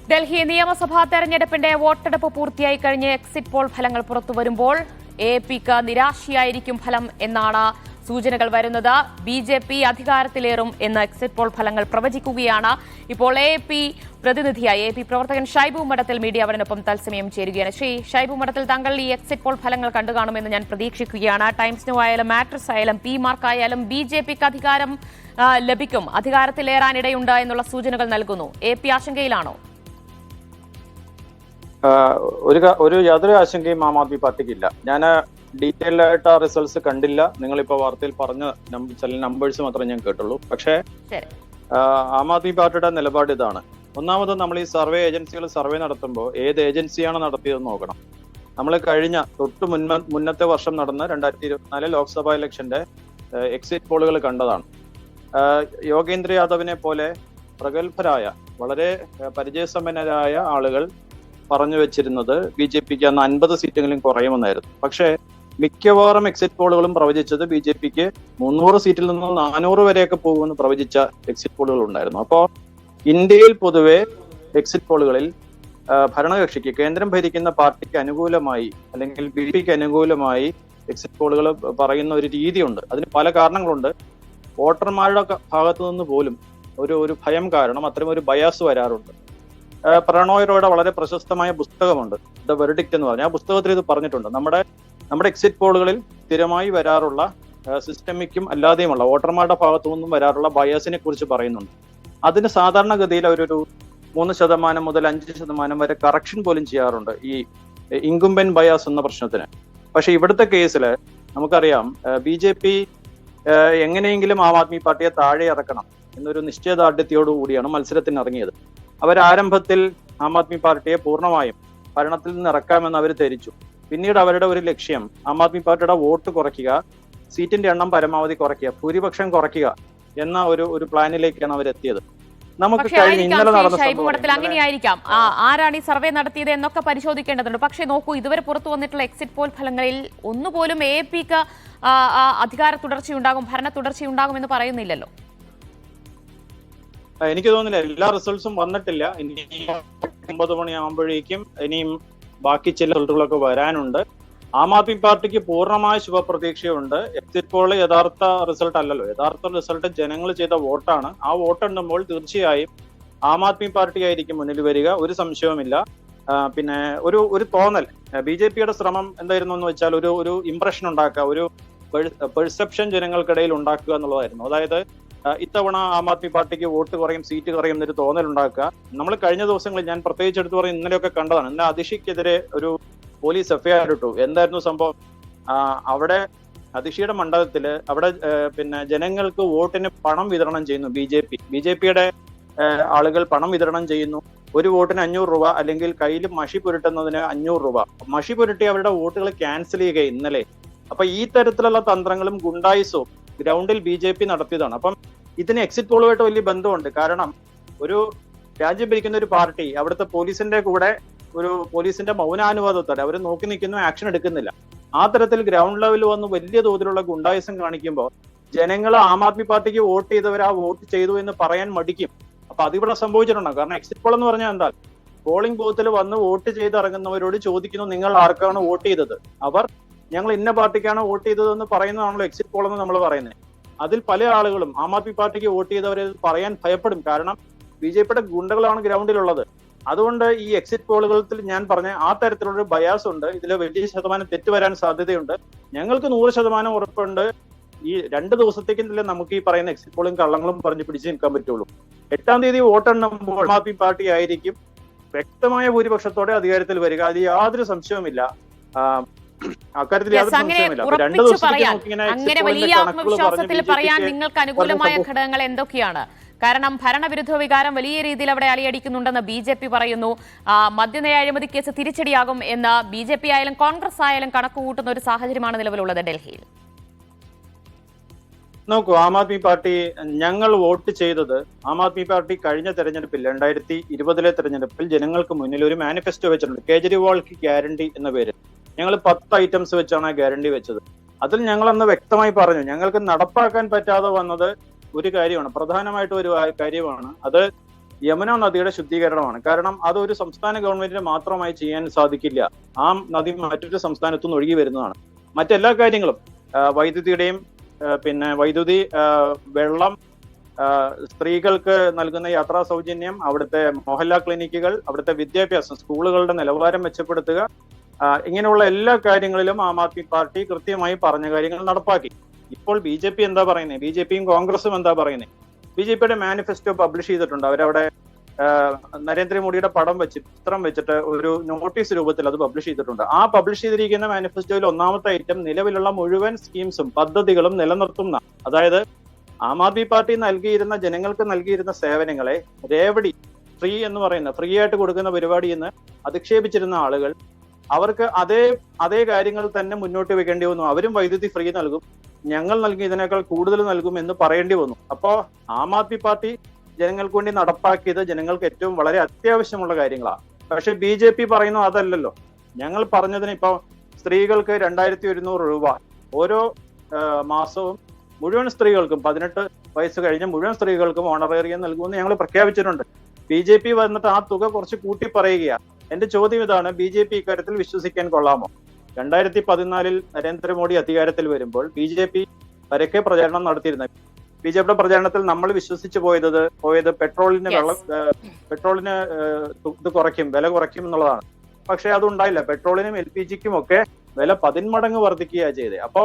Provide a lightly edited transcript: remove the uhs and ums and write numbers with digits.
ഡൽഹി നിയമസഭാ തെരഞ്ഞെടുപ്പിന്റെ വോട്ടെടുപ്പ് പൂർത്തിയായി കഴിഞ്ഞ് എക്സിറ്റ് പോൾ ഫലങ്ങൾ പുറത്തുവരുമ്പോൾ എപിക്ക് നിരാശയായിരിക്കും ഫലം എന്നാണ് സൂചനകൾ വരുന്നത്. ബി.ജെ.പി അധികാരത്തിലേറും എന്ന് എക്സിറ്റ് പോൾ ഫലങ്ങൾ പ്രവചിക്കുകയാണ്. ഇപ്പോൾ എപി പ്രതിനിധിയായി എപി പ്രവർത്തകൻ ഷൈബു മഠത്തിൽ മീഡിയ അവനൊപ്പം തത്സമയം ചേരുകയാണ്. ശ്രീ ഷൈബു മഠത്തിൽ, താങ്കൾ ഈ എക്സിറ്റ് പോൾ ഫലങ്ങൾ കണ്ടുകാണുമെന്ന് ഞാൻ പ്രതീക്ഷിക്കുകയാണ്. ടൈംസ് ന്യൂ ആയാലും മാട്രിക്സ് ആയാലും പി മാർക്കായാലും ബി.ജെ.പിക്ക് അധികാരം ലഭിക്കും, അധികാരത്തിലേറാനിടയുണ്ട് എന്നുള്ള സൂചനകൾ നൽകുന്നു. എപി ആശങ്കയിലാണോ? യാതൊരു ആശങ്കയും ആം ആദ്മി പാർട്ടിക്കില്ല. ഞാൻ ഡീറ്റെയിൽഡ് ആയിട്ട് ആ റിസൾട്ട്സ് കണ്ടില്ല. നിങ്ങളിപ്പോ വാർത്തയിൽ പറഞ്ഞ ചില നമ്പേഴ്സ് മാത്രമേ ഞാൻ കേട്ടുള്ളൂ. പക്ഷേ ആം ആദ്മി പാർട്ടിയുടെ നിലപാട് ഇതാണ്. ഒന്നാമത്, നമ്മൾ ഈ സർവേ ഏജൻസികൾ സർവേ നടത്തുമ്പോൾ ഏത് ഏജൻസിയാണ് നടത്തിയതെന്ന് നോക്കണം. നമ്മൾ കഴിഞ്ഞ മുന്നത്തെ വർഷം നടന്ന 2024 ലോക്സഭാ ഇലക്ഷന്റെ എക്സിറ്റ് പോളുകൾ കണ്ടതാണ്. യോഗേന്ദ്ര യാദവിനെ പോലെ പ്രഗത്ഭരായ വളരെ പരിചയസമ്പന്നരായ ആളുകൾ പറഞ്ഞു വെച്ചിരുന്നത് ബി.ജെ.പിക്ക് അന്ന് 50 സീറ്റെങ്കിലും കുറയുമെന്നായിരുന്നു. പക്ഷേ മിക്കവാറും എക്സിറ്റ് പോളുകളും പ്രവചിച്ചത് ബി.ജെ.പിക്ക് 300 സീറ്റിൽ നിന്ന് 400 വരെയൊക്കെ പോകുമെന്ന് പ്രവചിച്ച എക്സിറ്റ് പോളുകൾ ഉണ്ടായിരുന്നു. അപ്പോൾ ഇന്ത്യയിൽ പൊതുവെ എക്സിറ്റ് പോളുകളിൽ ഭരണകക്ഷിക്ക്, കേന്ദ്രം ഭരിക്കുന്ന പാർട്ടിക്ക് അനുകൂലമായി അല്ലെങ്കിൽ ബി.ജെ.പിക്ക് അനുകൂലമായി എക്സിറ്റ് പോളുകൾ പറയുന്ന ഒരു രീതിയുണ്ട്. അതിന് പല കാരണങ്ങളുണ്ട്. വോട്ടർമാരുടെ ഭാഗത്തു നിന്ന് പോലും ഒരു ഭയം കാരണം അത്തരം ഒരു ബയാസ് വരാറുണ്ട്. പ്രണോയ് റോയുടെ വളരെ പ്രശസ്തമായ പുസ്തകമുണ്ട്, ദ വെർഡിക്റ്റ് എന്ന് പറഞ്ഞ. ആ പുസ്തകത്തിൽ ഇത് പറഞ്ഞിട്ടുണ്ട്. നമ്മുടെ എക്സിറ്റ് പോളുകളിൽ സ്ഥിരമായി വരാറുള്ള സിസ്റ്റമിക്കും അല്ലാതെയുമുള്ള വോട്ടർമാരുടെ ഭാഗത്തു നിന്നും വരാറുള്ള ബയാസിനെ കുറിച്ച് പറയുന്നുണ്ട്. അതിന് സാധാരണഗതിയിൽ അവരൊരു 3% മുതൽ 5% വരെ കറക്ഷൻ പോലും ചെയ്യാറുണ്ട് ഈ ഇൻകുംബൻ ബയാസ് എന്ന പ്രശ്നത്തിന്. പക്ഷെ ഇവിടുത്തെ കേസിൽ നമുക്കറിയാം, ബി.ജെ.പി എങ്ങനെയെങ്കിലും ആം ആദ്മി പാർട്ടിയെ താഴെ ഇറക്കണം എന്നൊരു നിശ്ചയദാർഢ്യത്തോടുകൂടിയാണ് മത്സരത്തിന് ഇറങ്ങിയത്. ആരംഭത്തിൽ ആം ആദ്മി പാർട്ടിയെ പൂർണ്ണമായും ഭരണത്തിൽ നിന്ന് ഇറക്കാമെന്ന് അവർ ധരിച്ചു. പിന്നീട് അവരുടെ ഒരു ലക്ഷ്യം ആം ആദ്മി പാർട്ടിയുടെ വോട്ട് കുറയ്ക്കുക, സീറ്റിന്റെ എണ്ണം പരമാവധി കുറയ്ക്കുക, ഭൂരിപക്ഷം കുറയ്ക്കുക എന്ന ഒരു പ്ലാനിലേക്കാണ് അവരെത്തിയത്. നമുക്ക് ഇന്നലെ നടന്ന അങ്ങനെയായിരിക്കാം. ആരാണ് ഈ സർവേ നടത്തിയത് എന്നൊക്കെ പരിശോധിക്കേണ്ടതുണ്ട്. പക്ഷേ നോക്കൂ, ഇതുവരെ പുറത്തു വന്നിട്ടുള്ള എക്സിറ്റ് പോൾ ഫലങ്ങളിൽ ഒന്നുപോലും എപിക്ക് അധികാര തുടർച്ചയുണ്ടാകും, ഭരണ തുടർച്ചയുണ്ടാകും എന്ന് പറയുന്നില്ലല്ലോ. എനിക്ക് തോന്നുന്നില്ല. എല്ലാ റിസൾട്ട്സും വന്നിട്ടില്ല. ഇനി 9 മണിയാകുമ്പോഴേക്കും ഇനിയും ബാക്കി ചില റിസൾട്ടുകളൊക്കെ വരാനുണ്ട്. ആം ആദ്മി പാർട്ടിക്ക് പൂർണ്ണമായ ശുഭപ്രതീക്ഷയുണ്ട്. എക്സിറ്റ് പോൾ യഥാർത്ഥ റിസൾട്ട് അല്ലല്ലോ. യഥാർത്ഥ റിസൾട്ട് ജനങ്ങൾ ചെയ്ത വോട്ടാണ്. ആ വോട്ട് എണ്ണുമ്പോൾ തീർച്ചയായും ആം ആദ്മി പാർട്ടി ആയിരിക്കും മുന്നിൽ വരിക, ഒരു സംശയവുമില്ല. പിന്നെ ഒരു തോന്നൽ, ബി.ജെ.പിയുടെ ശ്രമം എന്തായിരുന്നു എന്ന് വെച്ചാൽ ഒരു ഇംപ്രഷൻ ഉണ്ടാക്കുക, ഒരു പെർസെപ്ഷൻ ജനങ്ങൾക്കിടയിൽ ഉണ്ടാക്കുക എന്നുള്ളതായിരുന്നു. അതായത് ഇത്തവണ ആം ആദ്മി പാർട്ടിക്ക് വോട്ട് കുറയും, സീറ്റ് കുറയും എന്നൊരു തോന്നൽ ഉണ്ടാക്കുക. നമ്മൾ കഴിഞ്ഞ ദിവസങ്ങളിൽ ഞാൻ പ്രത്യേകിച്ച് എടുത്തു പറയും, ഇന്നലെയൊക്കെ കണ്ടതാണ്. ഇന്നലെ അതിഷിക്കെതിരെ ഒരു പോലീസ് എഫ്ഐആർ ഇട്ടു. എന്തായിരുന്നു സംഭവം? അവിടെ അതിഷിയുടെ മണ്ഡലത്തില് അവിടെ പിന്നെ ജനങ്ങൾക്ക് വോട്ടിന് പണം വിതരണം ചെയ്യുന്നു. ബി.ജെ.പിയുടെ ആളുകൾ പണം വിതരണം ചെയ്യുന്നു. ഒരു വോട്ടിന് 500 രൂപ, അല്ലെങ്കിൽ കയ്യിൽ മഷി പുരട്ടുന്നതിന് 500 രൂപ. മഷി പുരട്ടി അവരുടെ വോട്ടുകൾ ക്യാൻസൽ ചെയ്യുക ഇന്നലെ. അപ്പൊ ഈ തരത്തിലുള്ള തന്ത്രങ്ങളും ഗുണ്ടായിസവും ഗ്രൗണ്ടിൽ ബി.ജെ.പി നടത്തിയതാണ്. അപ്പം ഇതിന് എക്സിറ്റ് പോളുമായിട്ട് വലിയ ബന്ധമുണ്ട്. കാരണം ഒരു രാജ്യം ഭരിക്കുന്ന ഒരു പാർട്ടി അവിടുത്തെ പോലീസിന്റെ കൂടെ പോലീസിന്റെ മൗനാനുവാദത്തോടെ അവർ നോക്കി നിൽക്കുന്നു, ആക്ഷൻ എടുക്കുന്നില്ല. ആ തരത്തിൽ ഗ്രൗണ്ട് ലെവലിൽ വന്ന് വലിയ തോതിലുള്ള ഗുണ്ടായിസം കാണിക്കുമ്പോൾ ജനങ്ങൾ ആം ആദ്മി പാർട്ടിക്ക് വോട്ട് ചെയ്തവർ ആ വോട്ട് ചെയ്തു എന്ന് പറയാൻ മടിക്കും. അപ്പൊ അതിവിടെ സംഭവിച്ചിട്ടുണ്ടാകും. കാരണം എക്സിറ്റ് പോൾ എന്ന് പറഞ്ഞാൽ എന്താ, പോളിംഗ് ബൂത്തിൽ വന്ന് വോട്ട് ചെയ്തിറങ്ങുന്നവരോട് ചോദിക്കുന്നു, നിങ്ങൾ ആർക്കാണ് വോട്ട് ചെയ്തത്? അവർ ഞങ്ങൾ ഇന്ന പാർട്ടിക്കാണ് വോട്ട് ചെയ്തതെന്ന് പറയുന്നതാണല്ലോ എക്സിറ്റ് പോൾ എന്ന് നമ്മൾ പറയുന്നത്. അതിൽ പല ആളുകളും ആം ആദ്മി പാർട്ടിക്ക് വോട്ട് ചെയ്തവരെ പറയാൻ ഭയപ്പെടും. കാരണം ബി.ജെ.പിയുടെ ഗുണ്ടകളാണ് ഗ്രൗണ്ടിലുള്ളത്. അതുകൊണ്ട് ഈ എക്സിറ്റ് പോളുകളിൽ ഞാൻ പറഞ്ഞ ആ തരത്തിലുള്ള ബയാസ് ഉണ്ട്. ഇതിൽ വലിയ ശതമാനം തെറ്റ് വരാൻ സാധ്യതയുണ്ട്. ഞങ്ങൾക്ക് 100% ഉറപ്പുണ്ട്. ഈ 2 ദിവസത്തേക്കും നമുക്ക് ഈ പറയുന്ന എക്സിറ്റ് പോളും കള്ളങ്ങളും പറഞ്ഞ് പിടിച്ചു നിൽക്കാൻ പറ്റുള്ളൂ. 8-ാം തീയതി വോട്ടെണ്ണുമ്പോൾ ആം ആദ്മി പാർട്ടി ആയിരിക്കും വ്യക്തമായ ഭൂരിപക്ഷത്തോടെ അധികാരത്തിൽ വരിക. അത് യാതൊരു സംശയവുമില്ല. അങ്ങനെ വലിയ ആത്മവിശ്വാസത്തിൽ പറയാൻ നിങ്ങൾക്ക് അനുകൂലമായ ഘടകങ്ങൾ എന്തൊക്കെയാണ്? കാരണം ഭരണവിരുദ്ധ വികാരം വലിയ രീതിയിൽ അവിടെ അലയടിക്കുന്നുണ്ടെന്ന് ബി.ജെ.പി പറയുന്നു. മദ്യനയ അഴിമതി കേസ് തിരിച്ചടിയാകും എന്ന് ബി.ജെ.പി ആയാലും കോൺഗ്രസ് ആയാലും കണക്കുകൂട്ടുന്ന ഒരു സാഹചര്യമാണ് നിലവിലുള്ളത് ഡൽഹിയിൽ. നോക്കൂ, ആം ആദ്മി പാർട്ടി, ഞങ്ങൾ വോട്ട് ചെയ്തത് ആം ആദ്മി പാർട്ടി കഴിഞ്ഞ തെരഞ്ഞെടുപ്പിൽ 2020 തെരഞ്ഞെടുപ്പിൽ ജനങ്ങൾക്ക് മുന്നിൽ ഒരു മാനിഫെസ്റ്റോ വെച്ചിട്ടുണ്ട്, കേജ്രിവാൾക്ക് ഗ്യാരണ്ടി എന്ന പേര്. ഞങ്ങൾ 10 ഐറ്റംസ് വെച്ചാണ് ഗ്യാരണ്ടി വെച്ചത്. അതിൽ ഞങ്ങൾ അന്ന് വ്യക്തമായി പറഞ്ഞു, ഞങ്ങൾക്ക് നടപ്പാക്കാൻ പറ്റാതെ വന്നത് ഒരു കാര്യമാണ്, പ്രധാനമായിട്ട് ഒരു കാര്യമാണ്. അത് യമുന നദിയുടെ ശുദ്ധീകരണമാണ്. കാരണം അതൊരു സംസ്ഥാന ഗവൺമെന്റിന് മാത്രമായി ചെയ്യാൻ സാധിക്കില്ല. ആ നദി മറ്റൊരു സംസ്ഥാനത്തു നിന്ന് ഒഴുകി വരുന്നതാണ്. മറ്റെല്ലാ കാര്യങ്ങളും വൈദ്യുതിയുടെയും പിന്നെ വൈദ്യുതി, വെള്ളം, സ്ത്രീകൾക്ക് നൽകുന്ന യാത്രാ സൗജന്യം, അവിടുത്തെ മോഹല്ല ക്ലിനിക്കുകൾ, അവിടുത്തെ വിദ്യാഭ്യാസം, സ്കൂളുകളുടെ നിലവാരം മെച്ചപ്പെടുത്തുക, ഇങ്ങനെയുള്ള എല്ലാ കാര്യങ്ങളിലും ആം ആദ്മി പാർട്ടി കൃത്യമായി പറഞ്ഞ കാര്യങ്ങൾ നടപ്പാക്കി. ഇപ്പോൾ ബി ജെ പി എന്താ പറയുന്നത്? ബി ജെ പിയും കോൺഗ്രസും എന്താ പറയുന്നത്? ബി ജെ പിയുടെ മാനിഫെസ്റ്റോ പബ്ലിഷ് ചെയ്തിട്ടുണ്ട്. അവരവിടെ നരേന്ദ്രമോദിയുടെ ചിത്രം വെച്ചിട്ട് ഒരു നോട്ടീസ് രൂപത്തിൽ അത് പബ്ലിഷ് ചെയ്തിട്ടുണ്ട്. ആ പബ്ലിഷ് ചെയ്തിരിക്കുന്ന മാനിഫെസ്റ്റോയിൽ ഒന്നാമത്തെ ഐറ്റം നിലവിലുള്ള മുഴുവൻ സ്കീംസും പദ്ധതികളും നിലനിർത്തുന്ന, അതായത് ആം ആദ്മി പാർട്ടി ജനങ്ങൾക്ക് നൽകിയിരുന്ന സേവനങ്ങളെ രേവടി ഫ്രീ എന്ന് പറയുന്ന, ഫ്രീ ആയിട്ട് കൊടുക്കുന്ന പരിപാടിയിൽ നിന്ന് അധിക്ഷേപിച്ചിരുന്ന ആളുകൾ, അവർക്ക് അതേ കാര്യങ്ങൾ തന്നെ മുന്നോട്ട് വെക്കേണ്ടി വന്നു. അവരും വൈദ്യുതി ഫ്രീ നൽകും, ഞങ്ങൾ നൽകിയതിനേക്കാൾ കൂടുതൽ നൽകും എന്ന് പറയേണ്ടി വന്നു. അപ്പോ ആം ആദ്മി പാർട്ടി ജനങ്ങൾക്ക് വേണ്ടി നടപ്പാക്കിയത് ജനങ്ങൾക്ക് ഏറ്റവും വളരെ അത്യാവശ്യമുള്ള കാര്യങ്ങളാണ്. പക്ഷെ ബി ജെ പി പറയുന്നു അതല്ലല്ലോ. ഞങ്ങൾ പറഞ്ഞതിന് ഇപ്പൊ സ്ത്രീകൾക്ക് 2100 രൂപ ഓരോ മാസവും മുഴുവൻ സ്ത്രീകൾക്കും, 18 വയസ്സ് കഴിഞ്ഞ മുഴുവൻ സ്ത്രീകൾക്കും ഓണറേറിയം നൽകുമെന്ന് ഞങ്ങൾ പ്രഖ്യാപിച്ചിട്ടുണ്ട്. ബി ജെ പി വന്നിട്ട് ആ തുക കുറച്ച് കൂട്ടി പറയുകയാണ്. എന്റെ ചോദ്യം ഇതാണ്, ബി ജെ പി ഇക്കാര്യത്തിൽ വിശ്വസിക്കാൻ കൊള്ളാമോ? 2014 നരേന്ദ്രമോദി അധികാരത്തിൽ വരുമ്പോൾ ബി ജെ പി പരക്കെ പ്രചാരണം നടത്തിയിരുന്നത്. ബി ജെ പിയുടെ പ്രചാരണത്തിൽ നമ്മൾ വിശ്വസിച്ചു പോയത് പെട്രോളിന് ഇത് കുറയ്ക്കും, വില കുറയ്ക്കും എന്നുള്ളതാണ്. പക്ഷെ അതുണ്ടായില്ല. പെട്രോളിനും LPG ക്കും ഒക്കെ വില 10 മടങ്ങ് വർദ്ധിക്കുകയാണ് ചെയ്തത്. അപ്പോ